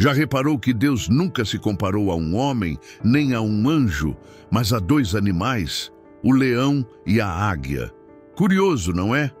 Já reparou que Deus nunca se comparou a um homem, nem a um anjo, mas a dois animais, o leão e a águia? Curioso, não é?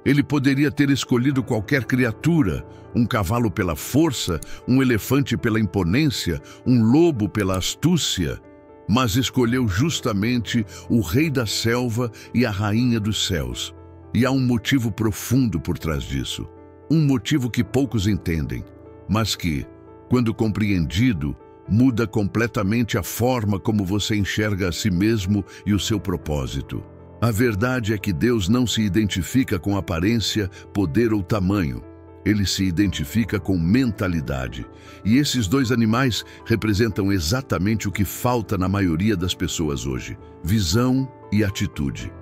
Ele poderia ter escolhido qualquer criatura, um cavalo pela força, um elefante pela imponência, um lobo pela astúcia, mas escolheu justamente o rei da selva e a rainha dos céus. E há um motivo profundo por trás disso, um motivo que poucos entendem, mas que, quando compreendido, muda completamente a forma como você enxerga a si mesmo e o seu propósito. A verdade é que Deus não se identifica com aparência, poder ou tamanho. Ele se identifica com mentalidade. E esses dois animais representam exatamente o que falta na maioria das pessoas hoje: visão e atitude.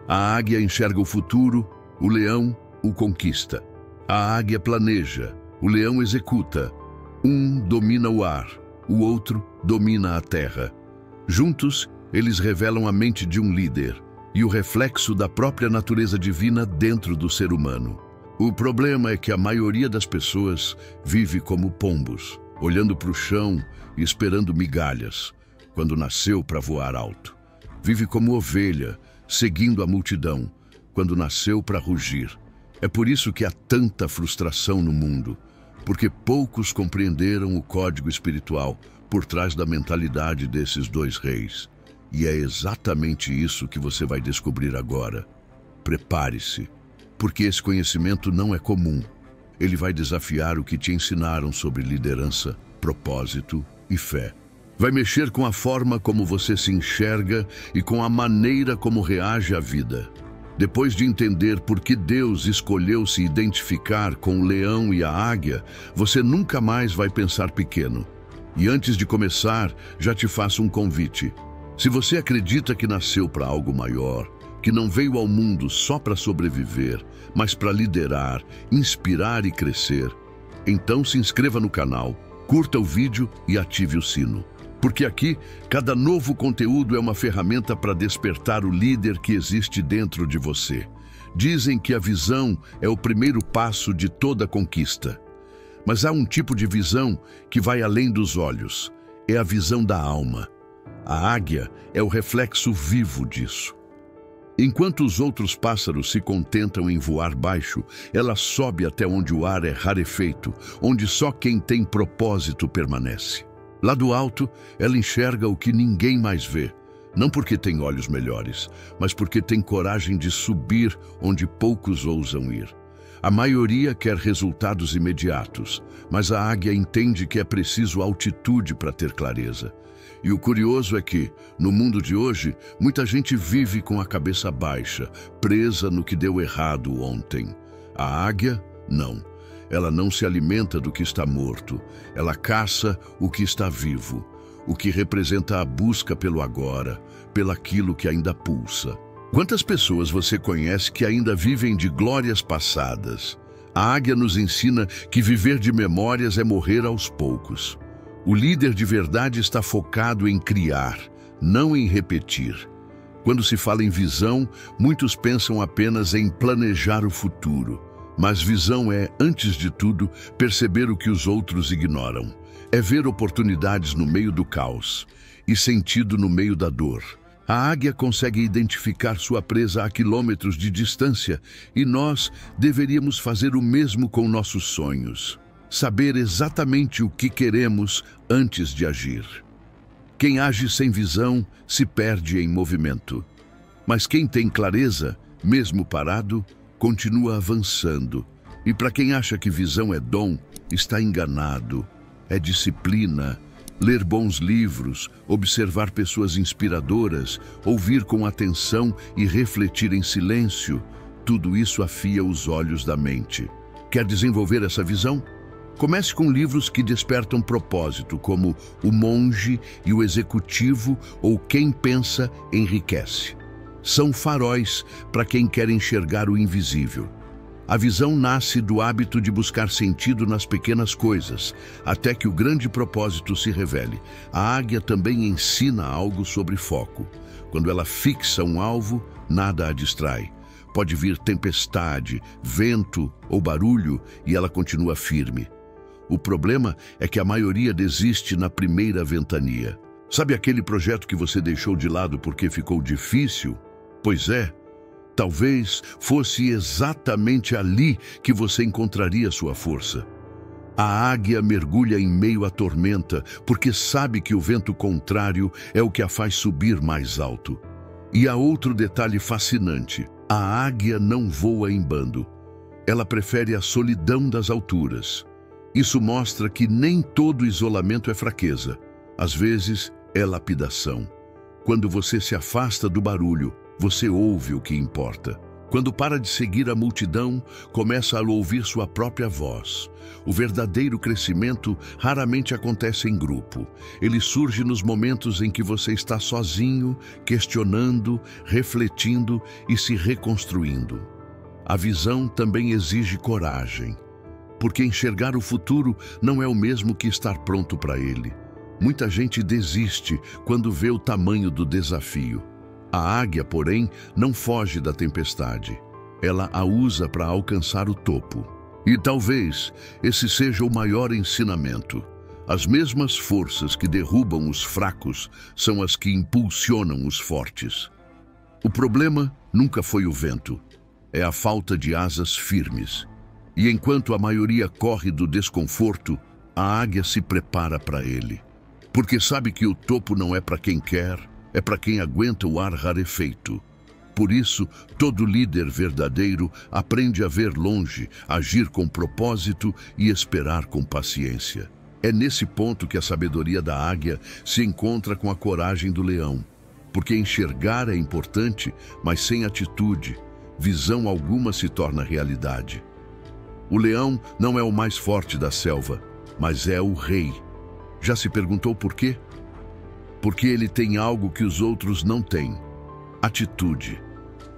A águia enxerga o futuro, o leão o conquista. A águia planeja, o leão executa. Um domina o ar, o outro domina a terra. Juntos, eles revelam a mente de um líder e o reflexo da própria natureza divina dentro do ser humano. O problema é que a maioria das pessoas vive como pombos, olhando para o chão e esperando migalhas, quando nasceu para voar alto. Vive como ovelha, seguindo a multidão, quando nasceu para rugir. É por isso que há tanta frustração no mundo, porque poucos compreenderam o código espiritual por trás da mentalidade desses dois reis. E é exatamente isso que você vai descobrir agora. Prepare-se, porque esse conhecimento não é comum. Ele vai desafiar o que te ensinaram sobre liderança, propósito e fé. Vai mexer com a forma como você se enxerga e com a maneira como reage à vida. Depois de entender por que Deus escolheu se identificar com o leão e a águia, você nunca mais vai pensar pequeno. E antes de começar, já te faço um convite. Se você acredita que nasceu para algo maior, que não veio ao mundo só para sobreviver, mas para liderar, inspirar e crescer, então se inscreva no canal, curta o vídeo e ative o sino. Porque aqui, cada novo conteúdo é uma ferramenta para despertar o líder que existe dentro de você. Dizem que a visão é o primeiro passo de toda conquista. Mas há um tipo de visão que vai além dos olhos. É a visão da alma. A águia é o reflexo vivo disso. Enquanto os outros pássaros se contentam em voar baixo, ela sobe até onde o ar é rarefeito, onde só quem tem propósito permanece. Lá do alto, ela enxerga o que ninguém mais vê, não porque tem olhos melhores, mas porque tem coragem de subir onde poucos ousam ir. A maioria quer resultados imediatos, mas a águia entende que é preciso altitude para ter clareza. E o curioso é que, no mundo de hoje, muita gente vive com a cabeça baixa, presa no que deu errado ontem. A águia, não. Ela não se alimenta do que está morto. Ela caça o que está vivo, o que representa a busca pelo agora, pelaquilo que ainda pulsa. Quantas pessoas você conhece que ainda vivem de glórias passadas? A águia nos ensina que viver de memórias é morrer aos poucos. O líder de verdade está focado em criar, não em repetir. Quando se fala em visão, muitos pensam apenas em planejar o futuro. Mas visão é, antes de tudo, perceber o que os outros ignoram. É ver oportunidades no meio do caos e sentido no meio da dor. A águia consegue identificar sua presa a quilômetros de distância e nós deveríamos fazer o mesmo com nossos sonhos. Saber exatamente o que queremos antes de agir. Quem age sem visão se perde em movimento. Mas quem tem clareza, mesmo parado, continua avançando. E para quem acha que visão é dom, está enganado. É disciplina, ler bons livros, observar pessoas inspiradoras, ouvir com atenção e refletir em silêncio. Tudo isso afia os olhos da mente. Quer desenvolver essa visão? Comece com livros que despertam propósito, como O Monge e o Executivo ou Quem Pensa Enriquece. São faróis para quem quer enxergar o invisível. A visão nasce do hábito de buscar sentido nas pequenas coisas, até que o grande propósito se revele. A águia também ensina algo sobre foco. Quando ela fixa um alvo, nada a distrai. Pode vir tempestade, vento ou barulho e ela continua firme. O problema é que a maioria desiste na primeira ventania. Sabe aquele projeto que você deixou de lado porque ficou difícil? Pois é, talvez fosse exatamente ali que você encontraria sua força. A águia mergulha em meio à tormenta porque sabe que o vento contrário é o que a faz subir mais alto. E há outro detalhe fascinante: a águia não voa em bando. Ela prefere a solidão das alturas. Isso mostra que nem todo isolamento é fraqueza. Às vezes, é lapidação. Quando você se afasta do barulho, você ouve o que importa. Quando para de seguir a multidão, começa a ouvir sua própria voz. O verdadeiro crescimento raramente acontece em grupo. Ele surge nos momentos em que você está sozinho, questionando, refletindo e se reconstruindo. A visão também exige coragem, porque enxergar o futuro não é o mesmo que estar pronto para ele. Muita gente desiste quando vê o tamanho do desafio. A águia, porém, não foge da tempestade. Ela a usa para alcançar o topo. E talvez esse seja o maior ensinamento. As mesmas forças que derrubam os fracos são as que impulsionam os fortes. O problema nunca foi o vento, é a falta de asas firmes. E enquanto a maioria corre do desconforto, a águia se prepara para ele. Porque sabe que o topo não é para quem quer, é para quem aguenta o ar rarefeito. Por isso, todo líder verdadeiro aprende a ver longe, agir com propósito e esperar com paciência. É nesse ponto que a sabedoria da águia se encontra com a coragem do leão. Porque enxergar é importante, mas sem atitude, visão alguma se torna realidade. O leão não é o mais forte da selva, mas é o rei. Já se perguntou por quê? Porque ele tem algo que os outros não têm: atitude.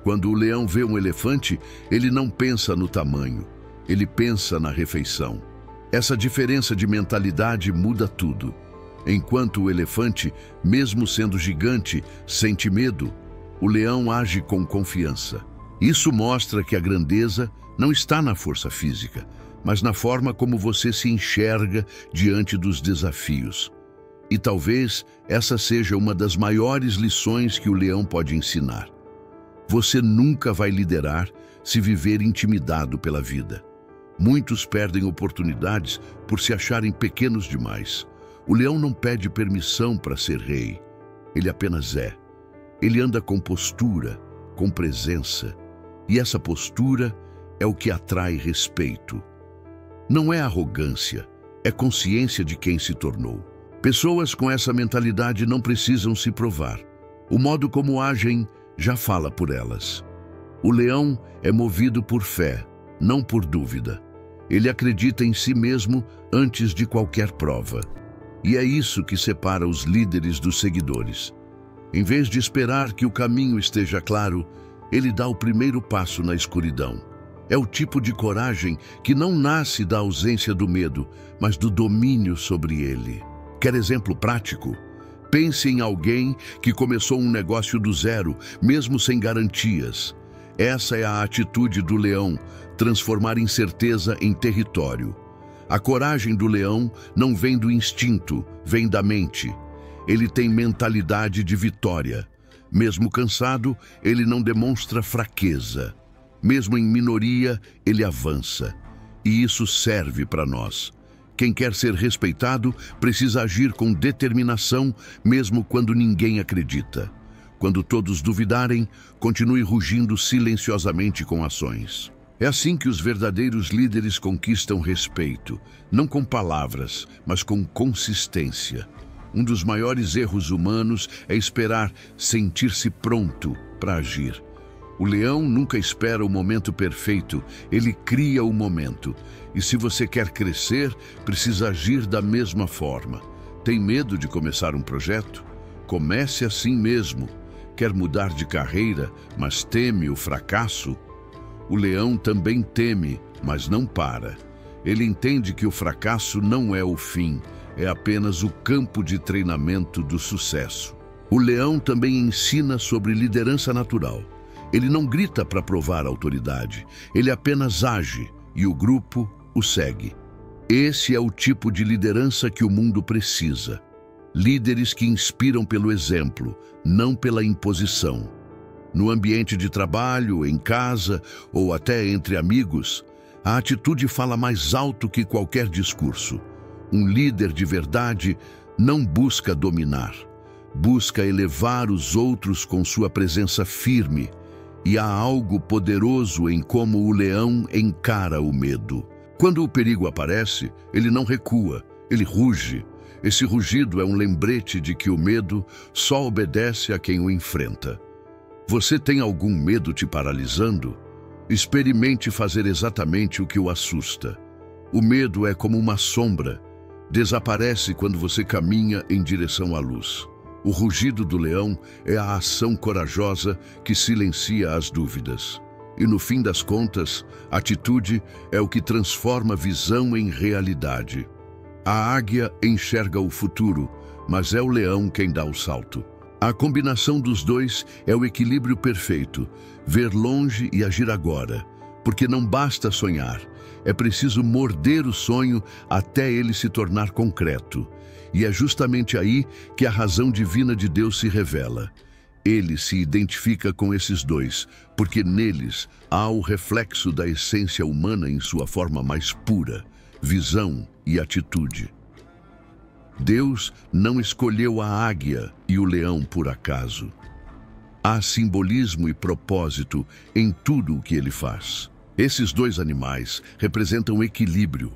Quando o leão vê um elefante, ele não pensa no tamanho, ele pensa na refeição. Essa diferença de mentalidade muda tudo. Enquanto o elefante, mesmo sendo gigante, sente medo, o leão age com confiança. Isso mostra que a grandeza não está na força física, mas na forma como você se enxerga diante dos desafios. E talvez essa seja uma das maiores lições que o leão pode ensinar. Você nunca vai liderar se viver intimidado pela vida. Muitos perdem oportunidades por se acharem pequenos demais. O leão não pede permissão para ser rei. Ele apenas é. Ele anda com postura, com presença. E essa postura é o que atrai respeito. Não é arrogância, é consciência de quem se tornou. Pessoas com essa mentalidade não precisam se provar. O modo como agem já fala por elas. O leão é movido por fé, não por dúvida. Ele acredita em si mesmo antes de qualquer prova. E é isso que separa os líderes dos seguidores. Em vez de esperar que o caminho esteja claro, ele dá o primeiro passo na escuridão. É o tipo de coragem que não nasce da ausência do medo, mas do domínio sobre ele. Quer exemplo prático? Pense em alguém que começou um negócio do zero, mesmo sem garantias. Essa é a atitude do leão, transformar incerteza em território. A coragem do leão não vem do instinto, vem da mente. Ele tem mentalidade de vitória. Mesmo cansado, ele não demonstra fraqueza. Mesmo em minoria, ele avança. E isso serve para nós. Quem quer ser respeitado precisa agir com determinação, mesmo quando ninguém acredita. Quando todos duvidarem, continue rugindo silenciosamente com ações. É assim que os verdadeiros líderes conquistam respeito, não com palavras, mas com consistência. Um dos maiores erros humanos é esperar sentir-se pronto para agir. O leão nunca espera o momento perfeito, ele cria o momento. E se você quer crescer, precisa agir da mesma forma. Tem medo de começar um projeto? Comece assim mesmo. Quer mudar de carreira, mas teme o fracasso? O leão também teme, mas não para. Ele entende que o fracasso não é o fim, é apenas o campo de treinamento do sucesso. O leão também ensina sobre liderança natural. Ele não grita para provar autoridade, ele apenas age e o grupo o segue. Esse é o tipo de liderança que o mundo precisa. Líderes que inspiram pelo exemplo, não pela imposição. No ambiente de trabalho, em casa ou até entre amigos, a atitude fala mais alto que qualquer discurso. Um líder de verdade não busca dominar, busca elevar os outros com sua presença firme. E há algo poderoso em como o leão encara o medo. Quando o perigo aparece, ele não recua, ele ruge. Esse rugido é um lembrete de que o medo só obedece a quem o enfrenta. Você tem algum medo te paralisando? Experimente fazer exatamente o que o assusta. O medo é como uma sombra. Desaparece quando você caminha em direção à luz. O rugido do leão é a ação corajosa que silencia as dúvidas. E no fim das contas, atitude é o que transforma visão em realidade. A águia enxerga o futuro, mas é o leão quem dá o salto. A combinação dos dois é o equilíbrio perfeito, ver longe e agir agora, porque não basta sonhar, é preciso morder o sonho até ele se tornar concreto. E é justamente aí que a razão divina de Deus se revela. Ele se identifica com esses dois, porque neles há o reflexo da essência humana em sua forma mais pura, visão e atitude. Deus não escolheu a águia e o leão por acaso. Há simbolismo e propósito em tudo o que ele faz. Esses dois animais representam equilíbrio,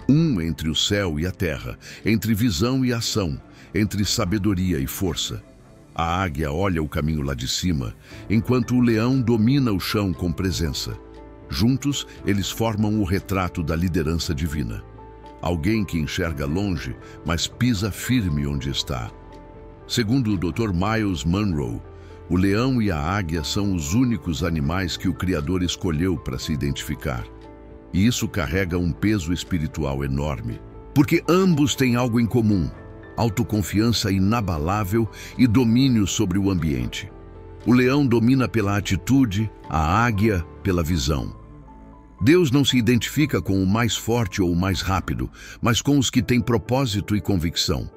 um entre o céu e a terra, entre visão e ação, entre sabedoria e força. A águia olha o caminho lá de cima, enquanto o leão domina o chão com presença. Juntos, eles formam o retrato da liderança divina. Alguém que enxerga longe, mas pisa firme onde está. Segundo o Dr. Myles Munroe, o leão e a águia são os únicos animais que o Criador escolheu para se identificar. E isso carrega um peso espiritual enorme, porque ambos têm algo em comum: autoconfiança inabalável e domínio sobre o ambiente. O leão domina pela atitude, a águia pela visão. Deus não se identifica com o mais forte ou o mais rápido, mas com os que têm propósito e convicção.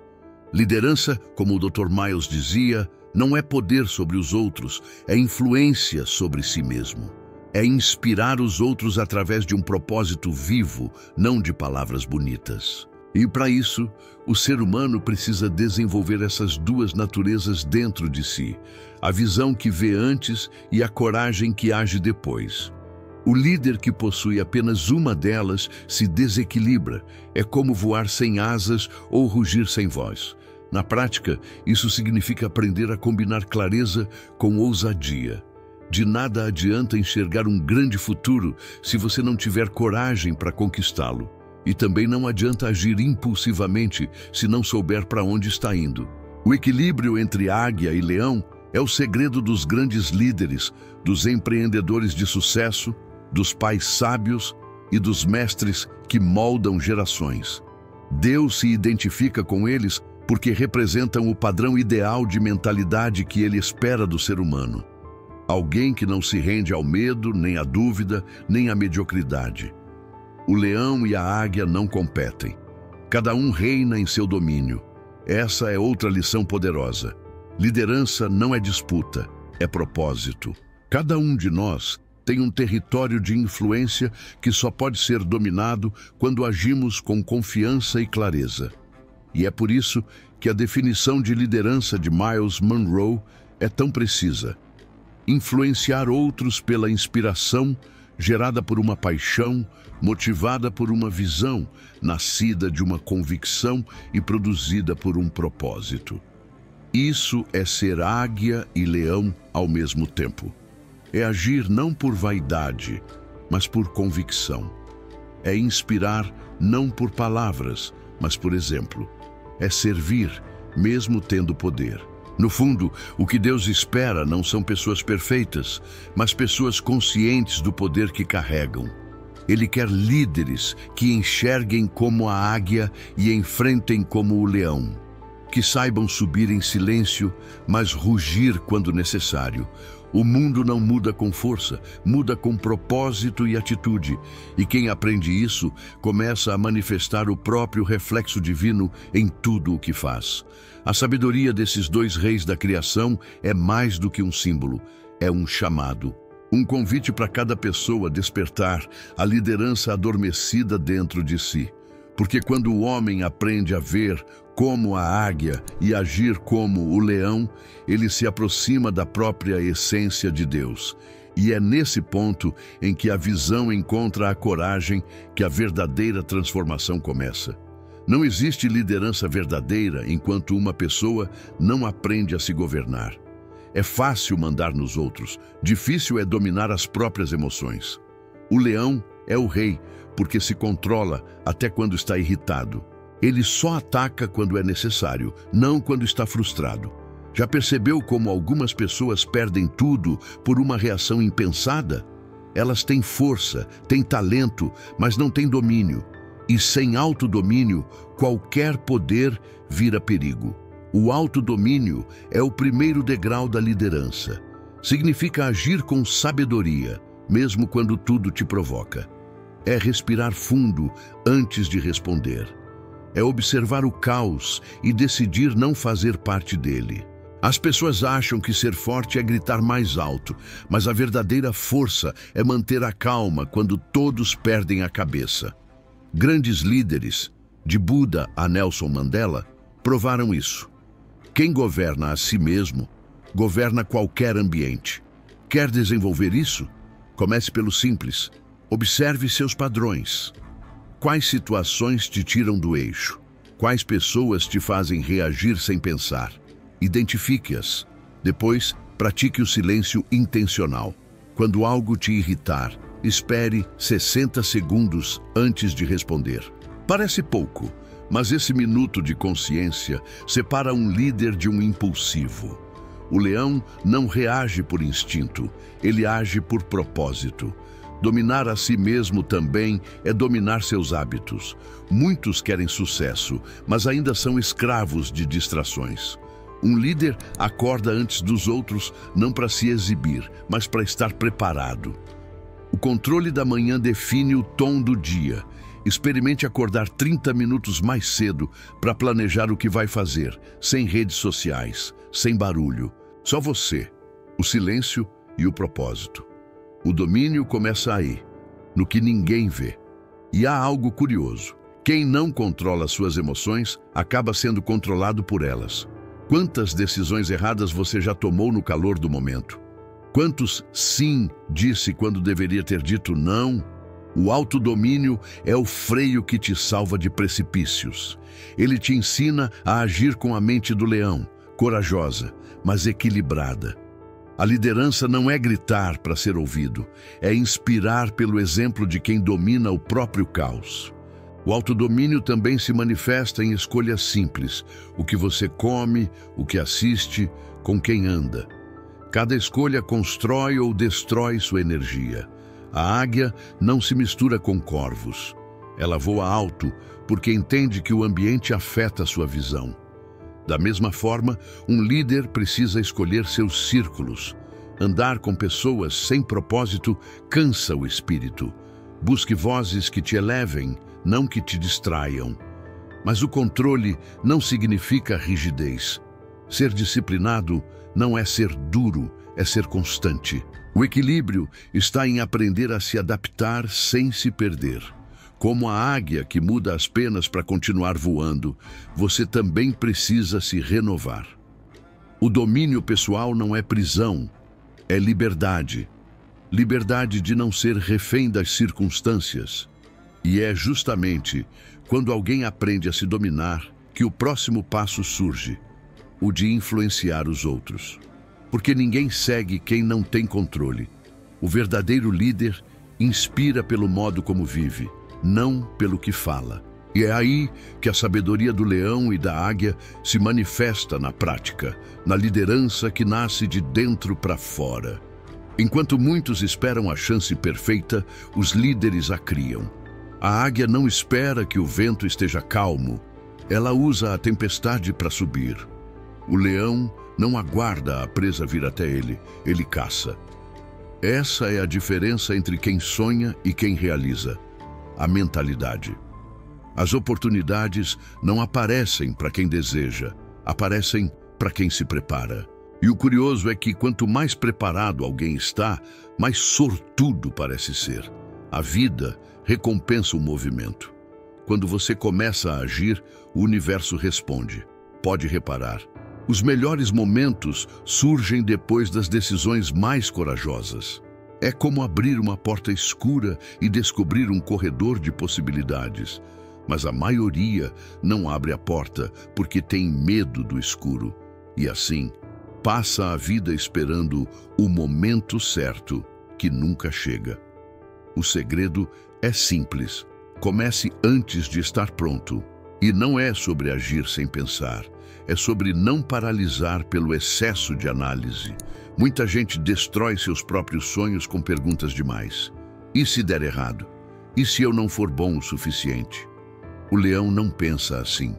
Liderança, como o Dr. Myles dizia, não é poder sobre os outros, é influência sobre si mesmo. É inspirar os outros através de um propósito vivo, não de palavras bonitas. E para isso, o ser humano precisa desenvolver essas duas naturezas dentro de si, a visão que vê antes e a coragem que age depois. O líder que possui apenas uma delas se desequilibra, é como voar sem asas ou rugir sem voz. Na prática, isso significa aprender a combinar clareza com ousadia. De nada adianta enxergar um grande futuro se você não tiver coragem para conquistá-lo. E também não adianta agir impulsivamente se não souber para onde está indo. O equilíbrio entre águia e leão é o segredo dos grandes líderes, dos empreendedores de sucesso, dos pais sábios e dos mestres que moldam gerações. Deus se identifica com eles porque representam o padrão ideal de mentalidade que ele espera do ser humano. Alguém que não se rende ao medo, nem à dúvida, nem à mediocridade. O leão e a águia não competem. Cada um reina em seu domínio. Essa é outra lição poderosa. Liderança não é disputa, é propósito. Cada um de nós tem um território de influência que só pode ser dominado quando agimos com confiança e clareza. E é por isso que a definição de liderança de Myles Munroe é tão precisa. Influenciar outros pela inspiração gerada por uma paixão, motivada por uma visão, nascida de uma convicção e produzida por um propósito. Isso é ser águia e leão ao mesmo tempo. É agir não por vaidade, mas por convicção. É inspirar não por palavras, mas por exemplo. É servir, mesmo tendo poder. No fundo, o que Deus espera não são pessoas perfeitas, mas pessoas conscientes do poder que carregam. Ele quer líderes que enxerguem como a águia e enfrentem como o leão, que saibam subir em silêncio, mas rugir quando necessário, O mundo não muda com força, muda com propósito e atitude. E quem aprende isso começa a manifestar o próprio reflexo divino em tudo o que faz. A sabedoria desses dois reis da criação é mais do que um símbolo, é um chamado. Um convite para cada pessoa despertar a liderança adormecida dentro de si. Porque quando o homem aprende a ver como a águia e agir como o leão, ele se aproxima da própria essência de Deus. E é nesse ponto em que a visão encontra a coragem que a verdadeira transformação começa. Não existe liderança verdadeira enquanto uma pessoa não aprende a se governar. É fácil mandar nos outros, difícil é dominar as próprias emoções. O leão é o rei, porque se controla até quando está irritado. Ele só ataca quando é necessário, não quando está frustrado. Já percebeu como algumas pessoas perdem tudo por uma reação impensada? Elas têm força, têm talento, mas não têm domínio. E sem autodomínio, qualquer poder vira perigo. O autodomínio é o primeiro degrau da liderança. Significa agir com sabedoria, mesmo quando tudo te provoca. É respirar fundo antes de responder. É observar o caos e decidir não fazer parte dele. As pessoas acham que ser forte é gritar mais alto, mas a verdadeira força é manter a calma quando todos perdem a cabeça. Grandes líderes, de Buda a Nelson Mandela, provaram isso. Quem governa a si mesmo, governa qualquer ambiente. Quer desenvolver isso? Comece pelo simples. Observe seus padrões. Quais situações te tiram do eixo? Quais pessoas te fazem reagir sem pensar? Identifique-as. Depois, pratique o silêncio intencional. Quando algo te irritar, espere 60 segundos antes de responder. Parece pouco, mas esse minuto de consciência separa um líder de um impulsivo. O leão não reage por instinto, ele age por propósito. Dominar a si mesmo também é dominar seus hábitos. Muitos querem sucesso, mas ainda são escravos de distrações. Um líder acorda antes dos outros, não para se exibir, mas para estar preparado. O controle da manhã define o tom do dia. Experimente acordar 30 minutos mais cedo para planejar o que vai fazer, sem redes sociais, sem barulho. Só você, o silêncio e o propósito. O domínio começa aí, no que ninguém vê. E há algo curioso. Quem não controla suas emoções acaba sendo controlado por elas. Quantas decisões erradas você já tomou no calor do momento? Quantos sim disse quando deveria ter dito não? O autodomínio é o freio que te salva de precipícios. Ele te ensina a agir com a mente do leão, corajosa, mas equilibrada. A liderança não é gritar para ser ouvido, é inspirar pelo exemplo de quem domina o próprio caos. O autodomínio também se manifesta em escolhas simples, o que você come, o que assiste, com quem anda. Cada escolha constrói ou destrói sua energia. A águia não se mistura com corvos. Ela voa alto porque entende que o ambiente afeta sua visão. Da mesma forma, um líder precisa escolher seus círculos. Andar com pessoas sem propósito cansa o espírito. Busque vozes que te elevem, não que te distraiam. Mas o controle não significa rigidez. Ser disciplinado não é ser duro, é ser constante. O equilíbrio está em aprender a se adaptar sem se perder. Como a águia que muda as penas para continuar voando, você também precisa se renovar. O domínio pessoal não é prisão, é liberdade. Liberdade de não ser refém das circunstâncias. E é justamente quando alguém aprende a se dominar que o próximo passo surge, o de influenciar os outros. Porque ninguém segue quem não tem controle. O verdadeiro líder inspira pelo modo como vive, não pelo que fala. E é aí que a sabedoria do leão e da águia se manifesta na prática, na liderança que nasce de dentro para fora. Enquanto muitos esperam a chance perfeita, os líderes a criam. A águia não espera que o vento esteja calmo, ela usa a tempestade para subir. O leão Não aguarda a presa vir até ele, ele caça. Essa é a diferença entre quem sonha e quem realiza. A mentalidade. As oportunidades não aparecem para quem deseja, aparecem para quem se prepara. E o curioso é que quanto mais preparado alguém está, mais sortudo parece ser. A vida recompensa o movimento. Quando você começa a agir, o universo responde. Pode reparar. Os melhores momentos surgem depois das decisões mais corajosas. É como abrir uma porta escura e descobrir um corredor de possibilidades. Mas a maioria não abre a porta porque tem medo do escuro. E assim, passa a vida esperando o momento certo, que nunca chega. O segredo é simples. Comece antes de estar pronto. E não é sobre agir sem pensar. É sobre não paralisar pelo excesso de análise. Muita gente destrói seus próprios sonhos com perguntas demais. E se der errado? E se eu não for bom o suficiente? O leão não pensa assim.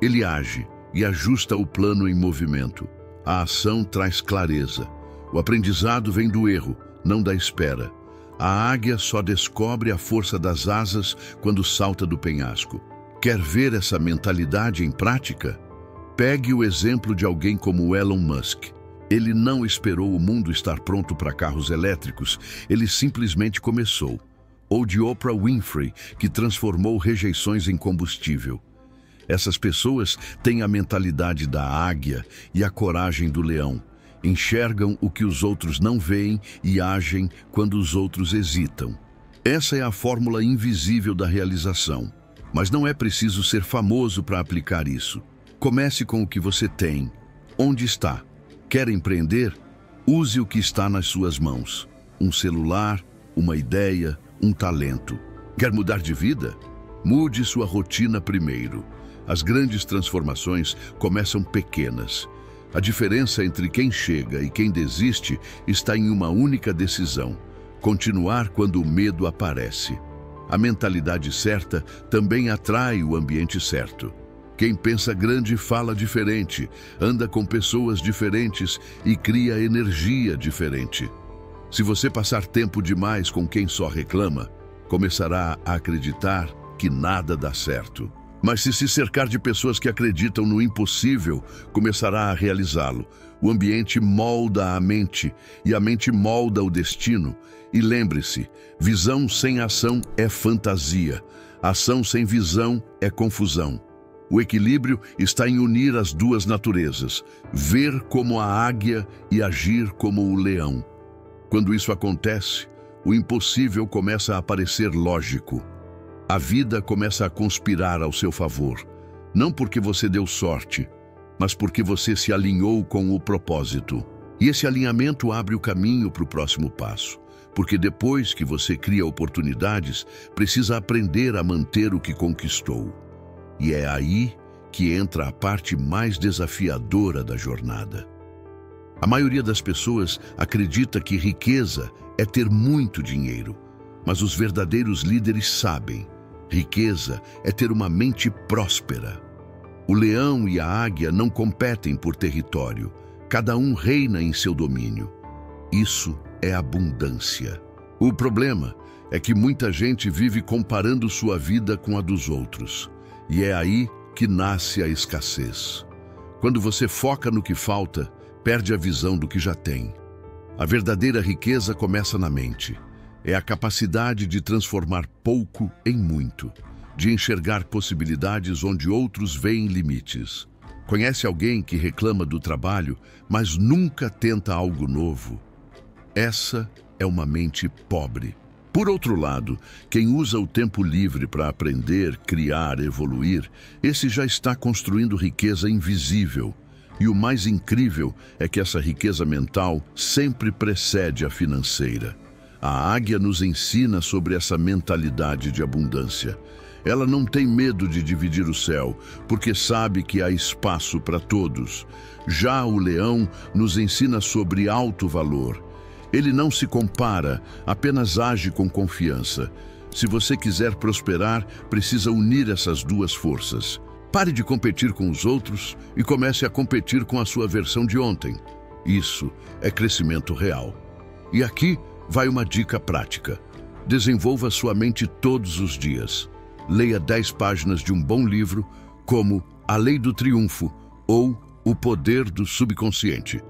Ele age e ajusta o plano em movimento. A ação traz clareza. O aprendizado vem do erro, não da espera. A águia só descobre a força das asas quando salta do penhasco. Quer ver essa mentalidade em prática? Pegue o exemplo de alguém como Elon Musk. Ele não esperou o mundo estar pronto para carros elétricos, ele simplesmente começou. Ou de Oprah Winfrey, que transformou rejeições em combustível. Essas pessoas têm a mentalidade da águia e a coragem do leão. Enxergam o que os outros não veem e agem quando os outros hesitam. Essa é a fórmula invisível da realização. Mas não é preciso ser famoso para aplicar isso. Comece com o que você tem. Onde está? Quer empreender? Use o que está nas suas mãos. Um celular, uma ideia, um talento. Quer mudar de vida? Mude sua rotina primeiro. As grandes transformações começam pequenas. A diferença entre quem chega e quem desiste está em uma única decisão: continuar quando o medo aparece. A mentalidade certa também atrai o ambiente certo. Quem pensa grande fala diferente, anda com pessoas diferentes e cria energia diferente. Se você passar tempo demais com quem só reclama, começará a acreditar que nada dá certo. Mas se cercar de pessoas que acreditam no impossível, começará a realizá-lo. O ambiente molda a mente e a mente molda o destino. E lembre-se, visão sem ação é fantasia. Ação sem visão é confusão. O equilíbrio está em unir as duas naturezas, ver como a águia e agir como o leão. Quando isso acontece, o impossível começa a parecer lógico. A vida começa a conspirar ao seu favor, não porque você deu sorte, mas porque você se alinhou com o propósito. E esse alinhamento abre o caminho para o próximo passo, porque depois que você cria oportunidades, precisa aprender a manter o que conquistou. E é aí que entra a parte mais desafiadora da jornada. A maioria das pessoas acredita que riqueza é ter muito dinheiro, mas os verdadeiros líderes sabem. Riqueza é ter uma mente próspera. O leão e a águia não competem por território, cada um reina em seu domínio. Isso é abundância. O problema é que muita gente vive comparando sua vida com a dos outros. E é aí que nasce a escassez. Quando você foca no que falta, perde a visão do que já tem. A verdadeira riqueza começa na mente. É a capacidade de transformar pouco em muito, de enxergar possibilidades onde outros veem limites. Conhece alguém que reclama do trabalho, mas nunca tenta algo novo? Essa é uma mente pobre. Por outro lado, quem usa o tempo livre para aprender, criar, evoluir, esse já está construindo riqueza invisível. E o mais incrível é que essa riqueza mental sempre precede a financeira. A águia nos ensina sobre essa mentalidade de abundância. Ela não tem medo de dividir o céu, porque sabe que há espaço para todos. Já o leão nos ensina sobre alto valor. Ele não se compara, apenas age com confiança. Se você quiser prosperar, precisa unir essas duas forças. Pare de competir com os outros e comece a competir com a sua versão de ontem. Isso é crescimento real. E aqui vai uma dica prática. Desenvolva sua mente todos os dias. Leia 10 páginas de um bom livro, como A Lei do Triunfo ou O Poder do Subconsciente.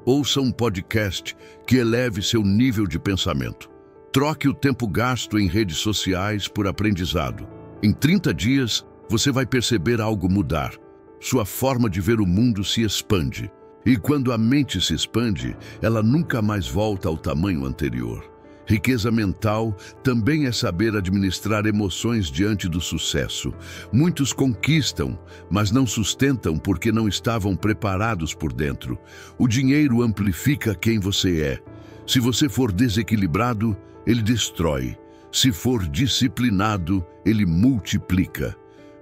Ouça um podcast que eleve seu nível de pensamento. Troque o tempo gasto em redes sociais por aprendizado. Em 30 dias, você vai perceber algo mudar. Sua forma de ver o mundo se expande. E quando a mente se expande, ela nunca mais volta ao tamanho anterior. Riqueza mental também é saber administrar emoções diante do sucesso. Muitos conquistam, mas não sustentam porque não estavam preparados por dentro. O dinheiro amplifica quem você é. Se você for desequilibrado, ele destrói. Se for disciplinado, ele multiplica.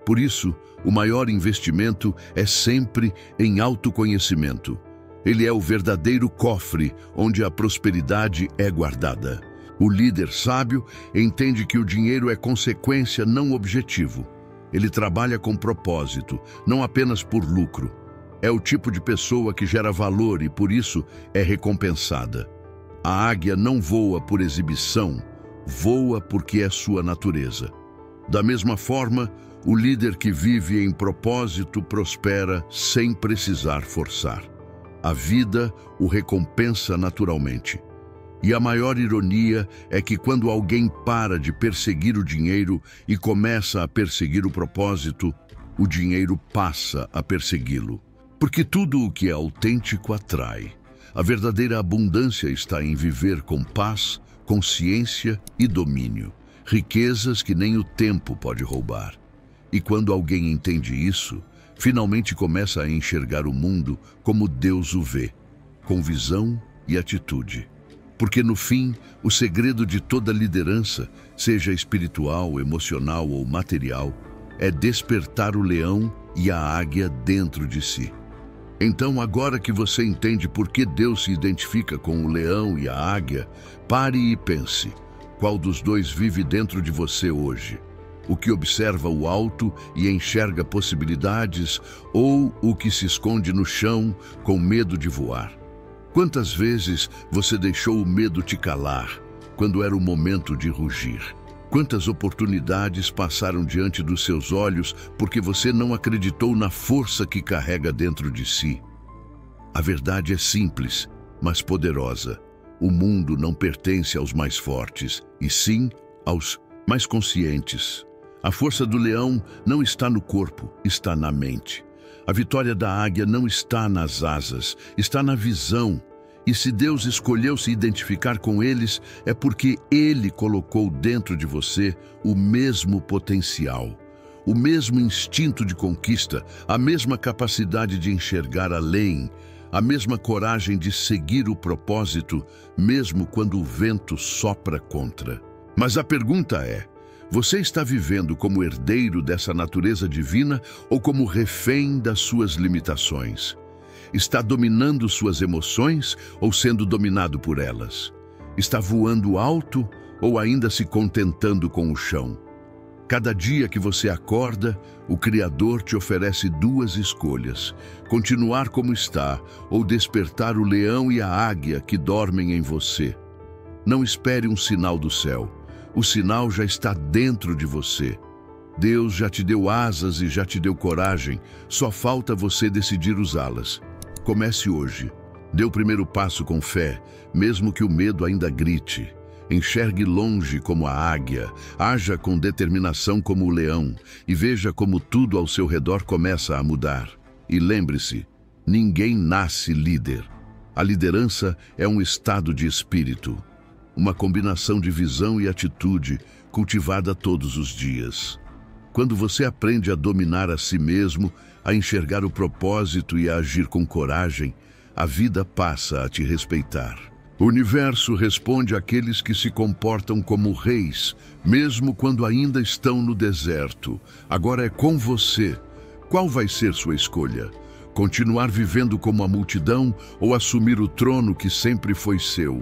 Por isso, o maior investimento é sempre em autoconhecimento. Ele é o verdadeiro cofre onde a prosperidade é guardada. O líder sábio entende que o dinheiro é consequência, não objetivo. Ele trabalha com propósito, não apenas por lucro. É o tipo de pessoa que gera valor e, por isso, é recompensada. A águia não voa por exibição, voa porque é sua natureza. Da mesma forma, o líder que vive em propósito prospera sem precisar forçar. A vida o recompensa naturalmente. E a maior ironia é que quando alguém para de perseguir o dinheiro e começa a perseguir o propósito, o dinheiro passa a persegui-lo. Porque tudo o que é autêntico atrai. A verdadeira abundância está em viver com paz, consciência e domínio. Riquezas que nem o tempo pode roubar. E quando alguém entende isso, finalmente começa a enxergar o mundo como Deus o vê, com visão e atitude. Porque no fim, o segredo de toda liderança, seja espiritual, emocional ou material, é despertar o leão e a águia dentro de si. Então, agora que você entende por que Deus se identifica com o leão e a águia, pare e pense, qual dos dois vive dentro de você hoje? O que observa o alto e enxerga possibilidades, ou o que se esconde no chão com medo de voar? Quantas vezes você deixou o medo te calar, quando era o momento de rugir? Quantas oportunidades passaram diante dos seus olhos porque você não acreditou na força que carrega dentro de si? A verdade é simples, mas poderosa. O mundo não pertence aos mais fortes, e sim aos mais conscientes. A força do leão não está no corpo, está na mente. A vitória da águia não está nas asas, está na visão. E se Deus escolheu se identificar com eles, é porque Ele colocou dentro de você o mesmo potencial, o mesmo instinto de conquista, a mesma capacidade de enxergar além, a mesma coragem de seguir o propósito, mesmo quando o vento sopra contra. Mas a pergunta é: você está vivendo como herdeiro dessa natureza divina ou como refém das suas limitações? Está dominando suas emoções ou sendo dominado por elas? Está voando alto ou ainda se contentando com o chão? Cada dia que você acorda, o Criador te oferece 2 escolhas: continuar como está ou despertar o leão e a águia que dormem em você. Não espere um sinal do céu. O sinal já está dentro de você. Deus já te deu asas e já te deu coragem, só falta você decidir usá-las. Comece hoje. Dê o primeiro passo com fé, mesmo que o medo ainda grite. Enxergue longe como a águia, haja com determinação como o leão e veja como tudo ao seu redor começa a mudar. E lembre-se, ninguém nasce líder. A liderança é um estado de espírito, uma combinação de visão e atitude cultivada todos os dias. Quando você aprende a dominar a si mesmo, a enxergar o propósito e a agir com coragem, a vida passa a te respeitar. O universo responde àqueles que se comportam como reis, mesmo quando ainda estão no deserto. Agora é com você. Qual vai ser sua escolha? Continuar vivendo como a multidão ou assumir o trono que sempre foi seu?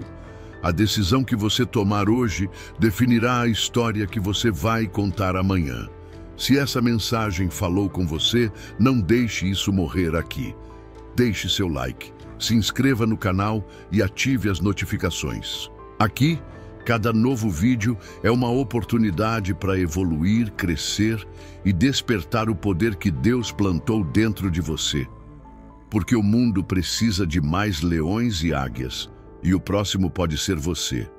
A decisão que você tomar hoje definirá a história que você vai contar amanhã. Se essa mensagem falou com você, não deixe isso morrer aqui. Deixe seu like, se inscreva no canal e ative as notificações. Aqui, cada novo vídeo é uma oportunidade para evoluir, crescer e despertar o poder que Deus plantou dentro de você. Porque o mundo precisa de mais leões e águias, e o próximo pode ser você.